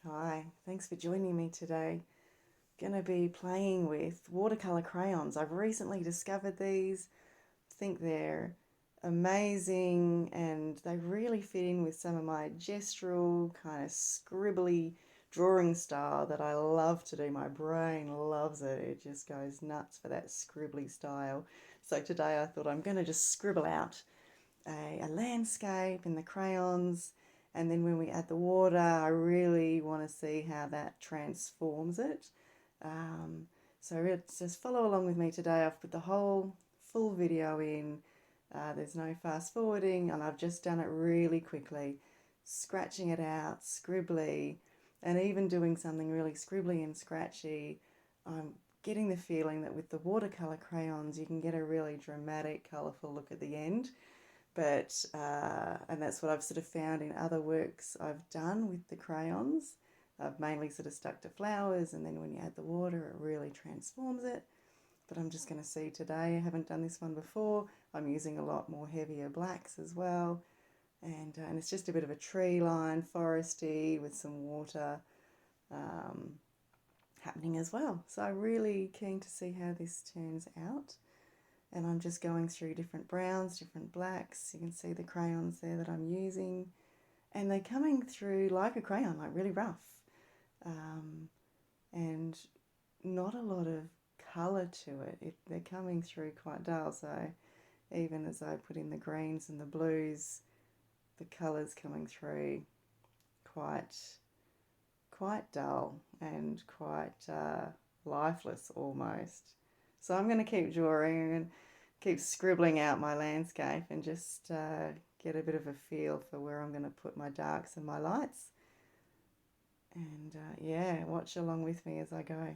Hi, thanks for joining me today. Gonna be playing with watercolor crayons. I've recently discovered these, think they're amazing, and they really fit in with some of my gestural, kind of scribbly drawing style that I love to do. My brain loves it. It just goes nuts for that scribbly style. So today I thought I'm gonna just scribble out a landscape in the crayons, and then when we add the water I really want to see how that transforms it. um, so just follow along with me today. I've put the whole full video in. There's no fast forwarding, and I've just done it really quickly, scratching it out, scribbly, and even doing something really scribbly and scratchy. I'm getting the feeling that with the watercolor crayons you can get a really dramatic, colourful look at the end. And that's what I've sort of found in other works I've done with the crayons. I've mainly sort of stuck to flowers, and then when you add the water it really transforms it. But I'm just going to see today, I haven't done this one before. I'm using a lot more heavier blacks as well, and it's just a bit of a tree line, foresty, with some water um, happening as well. So I'm really keen to see how this turns out. And I'm just going through different browns, different blacks. You can see the crayons there that I'm using, and they're coming through like a crayon, like really rough, and not a lot of colour to it. They're coming through quite dull, so even as I put in the greens and the blues, the colour's coming through quite quite dull and quite lifeless almost. So I'm going to keep drawing and keep scribbling out my landscape and just get a bit of a feel for where I'm going to put my darks and my lights. And yeah, watch along with me as I go.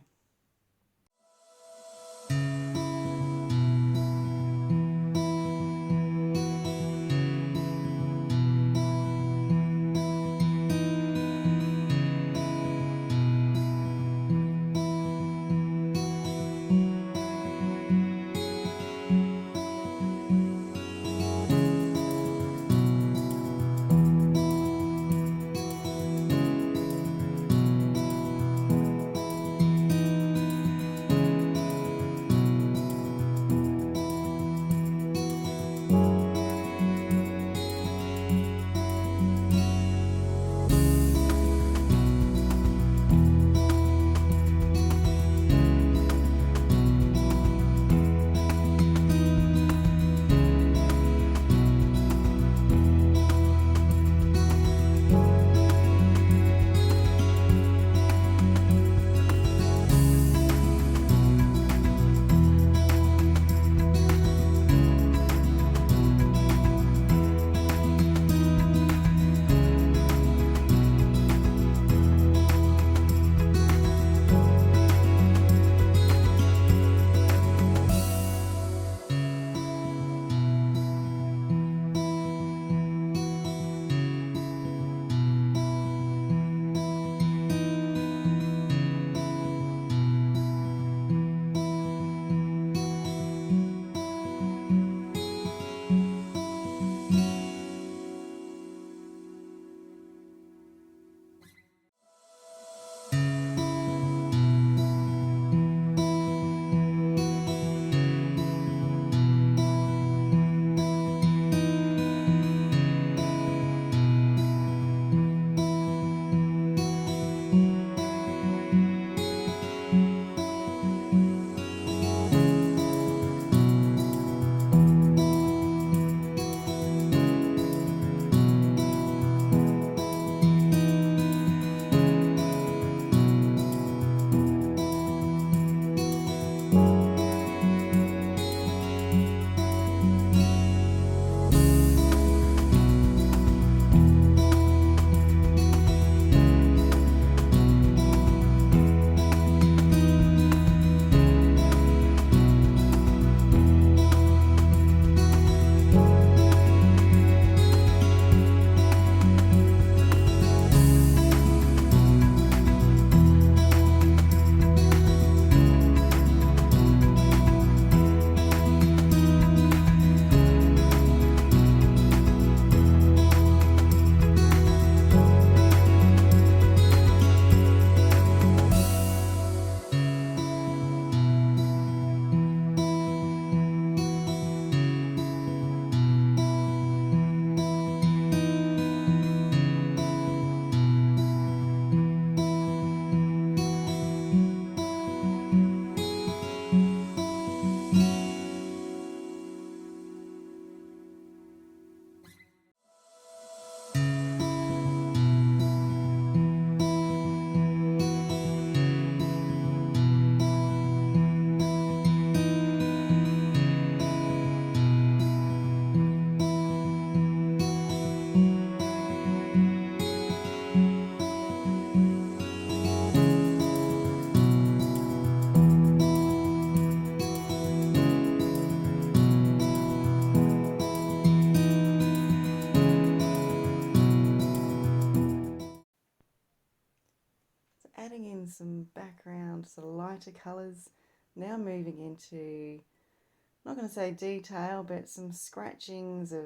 adding in some background, sort of lighter colours. Now moving into, I'm not going to say detail, but some scratchings of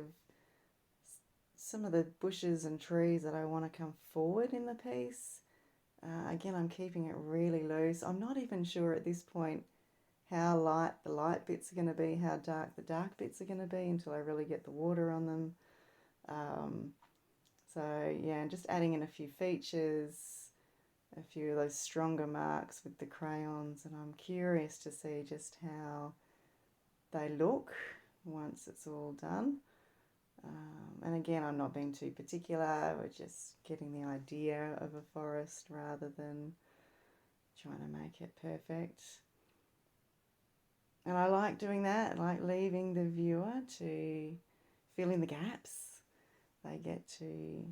some of the bushes and trees that I want to come forward in the piece. Again, I'm keeping it really loose. I'm not even sure at this point how light the light bits are going to be, how dark the dark bits are going to be until I really get the water on them. So yeah, just adding in a few features, a few of those stronger marks with the crayons, and I'm curious to see just how they look once it's all done. And again, I'm not being too particular, we're just getting the idea of a forest rather than trying to make it perfect. And I like doing that, I like leaving the viewer to fill in the gaps. They get to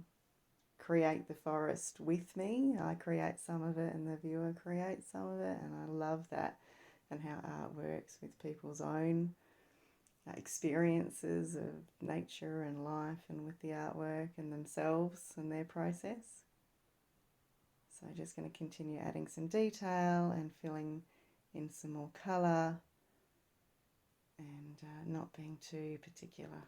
create the forest with me. I create some of it and the viewer creates some of it, and I love that, and how art works with people's own experiences of nature and life and with the artwork and themselves and their process. So just going to continue adding some detail and filling in some more colour and not being too particular.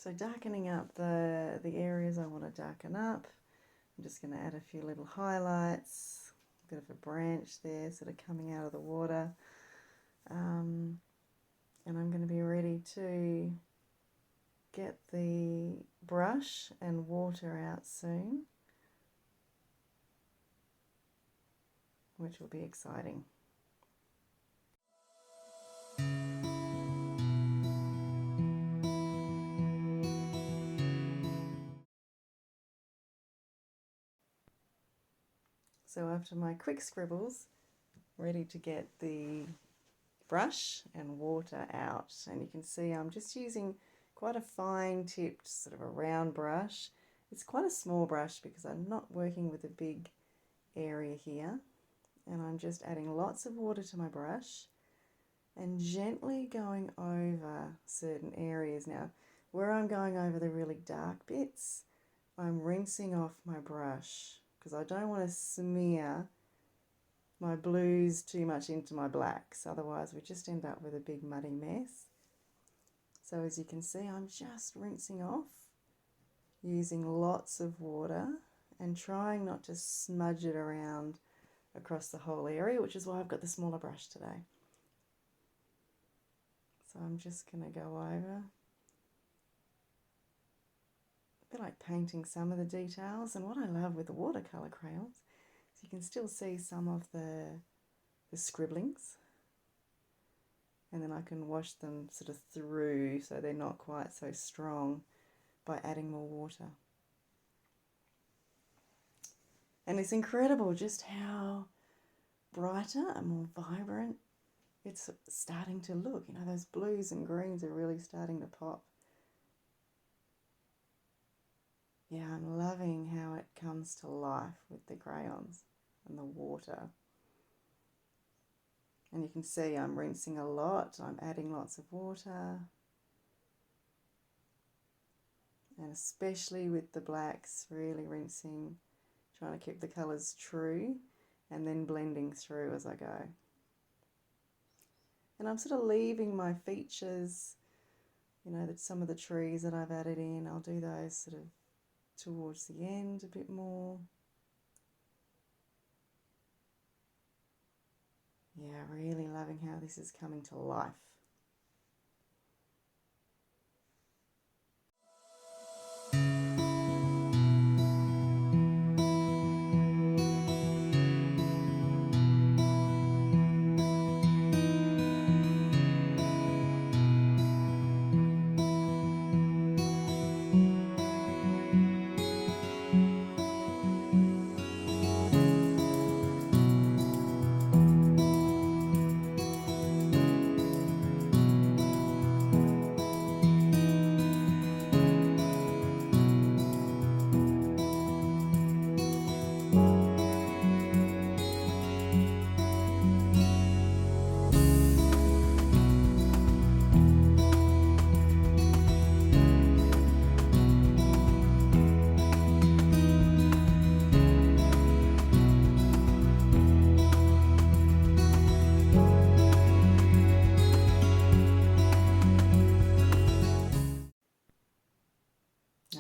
So darkening up the areas I want to darken up, I'm just going to add a few little highlights, a bit of a branch there sort of coming out of the water, and I'm going to be ready to get the brush and water out soon, which will be exciting. So after my quick scribbles, ready to get the brush and water out, and you can see I'm just using quite a fine tipped sort of a round brush. It's quite a small brush because I'm not working with a big area here, and I'm just adding lots of water to my brush and gently going over certain areas. Now where I'm going over the really dark bits, I'm rinsing off my brush because I don't want to smear my blues too much into my blacks, otherwise we just end up with a big muddy mess. So as you can see, I'm just rinsing off using lots of water and trying not to smudge it around across the whole area, which is why I've got the smaller brush today. So I'm just going to go over, a bit like painting some of the details. And what I love with the watercolour crayons is you can still see some of the scribblings, and then I can wash them sort of through so they're not quite so strong by adding more water. And it's incredible just how brighter and more vibrant it's starting to look. You know, those blues and greens are really starting to pop. Yeah, I'm loving how it comes to life with the crayons and the water. And you can see I'm rinsing a lot, I'm adding lots of water. And especially with the blacks, really rinsing, trying to keep the colours true and then blending through as I go. And I'm sort of leaving my features, you know, that some of the trees that I've added in, I'll do those sort of towards the end a bit more. Yeah, really loving how this is coming to life.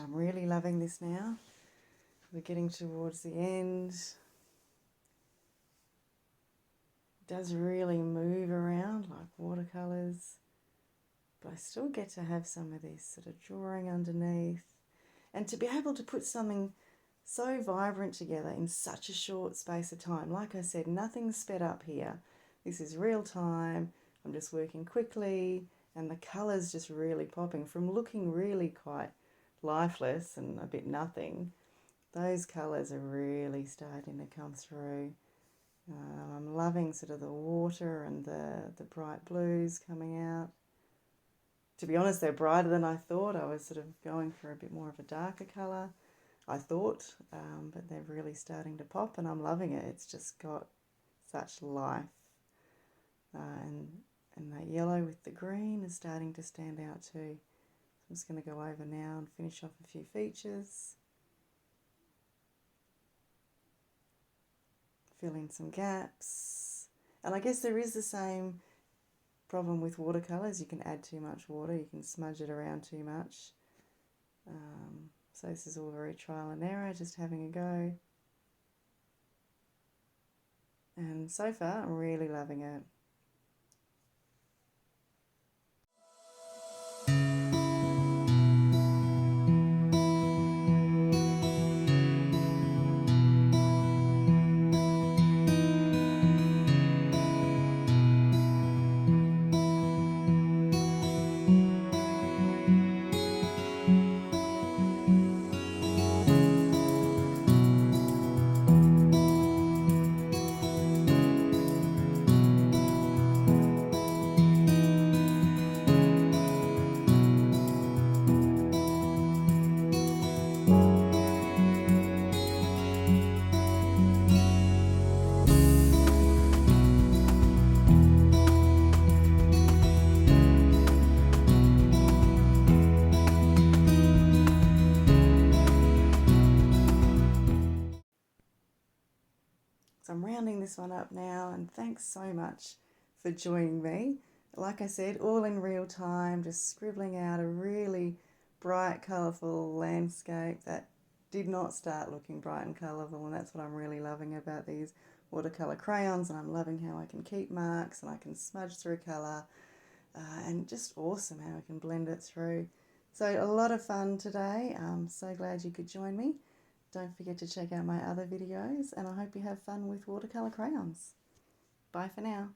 I'm really loving this now. We're getting towards the end. It does really move around like watercolours, but I still get to have some of this sort of drawing underneath. And to be able to put something so vibrant together in such a short space of time. Like I said, nothing's sped up here. This is real time. I'm just working quickly, and the colours just really popping from looking really quite lifeless and a bit nothing. Those colours are really starting to come through. I'm loving sort of the water and the bright blues coming out. To be honest, they're brighter than I thought. I was sort of going for a bit more of a darker colour, I thought, but they're really starting to pop, and I'm loving it. It's just got such life. And that yellow with the green is starting to stand out too. So I'm just going to go over now and finish off a few features. Fill in some gaps. And I guess there is the same problem with watercolours. You can add too much water, you can smudge it around too much. So this is all very trial and error, just having a go. And so far, I'm really loving it. So I'm rounding this one up now, and thanks so much for joining me. Like I said, all in real time, just scribbling out a really bright, colourful landscape that did not start looking bright and colourful, and that's what I'm really loving about these watercolour crayons, and I'm loving how I can keep marks and I can smudge through colour, and just awesome how I can blend it through. So a lot of fun today. I'm so glad you could join me. Don't forget to check out my other videos, and I hope you have fun with watercolour crayons. Bye for now.